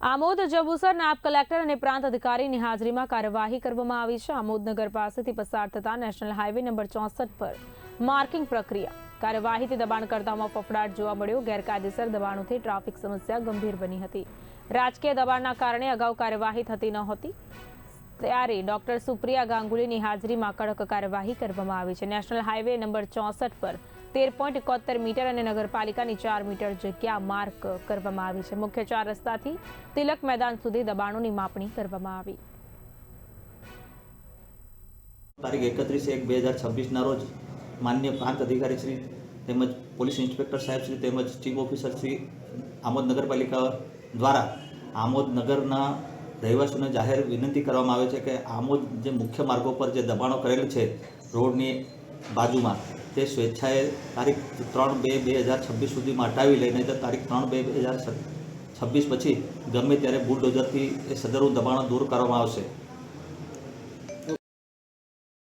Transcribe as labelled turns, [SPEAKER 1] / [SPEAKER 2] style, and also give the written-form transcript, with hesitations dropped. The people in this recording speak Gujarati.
[SPEAKER 1] આમોદ જંબુસર નાયબ કલેક્ટર અને પ્રાંત અધિકારીની હાજરીમાં કાર્યવાહી કરવામાં આવી છે। આમોદ નગર પાસેથી પસાર થતા નેશનલ હાઈવે નંબર 64 પર માર્કિંગ પ્રક્રિયા કાર્યવાહીથી દબાણકર્તાઓમાં ફફડાટ જોવા મળ્યો। ગેરકાયદેસર દબાણોથી ટ્રાફિક સમસ્યા ગંભીર બની હતી। રાજકીય દબાણના કારણે અગાઉ કાર્યવાહી થતી નહોતી, ત્યારે ડોક્ટર સુપ્રિયા ગાંગુલીની હાજરીમાં કડક કાર્યવાહી કરવામાં આવી છે। નેશનલ હાઈવે નંબર 64 પર 13.71 મીટર અને નગરપાલિકાની 4 મીટર જગ્યા માર્ક કરવામાં આવી છે। મુખ્ય 4 રસ્તાથી તિલક મેદાન સુધી દબાણોની માપણી કરવામાં આવી।
[SPEAKER 2] તારીખ 31/1/2026 ના રોજ માનનીય પ્રાંત અધિકારી શ્રી તેમજ પોલીસ ઇન્સ્પેક્ટર સાહેબ શ્રી તેમજ ચીફ ઓફિસર શ્રી આમોદ નગરપાલિકા દ્વારા આમોદ નગરના રહેવાસીઓને જાહેર વિનંતી કરવામાં આવે છે કે આમોદ જે મુખ્ય માર્ગો પર જે દબાણો કરેલ છે રોડની બાજુમાં તે સ્વેચ્છાએ તારીખ 3/2/2026 સુધીમાં હટાવી લઈને તારીખ 3/2/2026 પછી ગમે ત્યારે બુલડોઝરથી એ સદરનું દબાણો દૂર કરવામાં આવશે।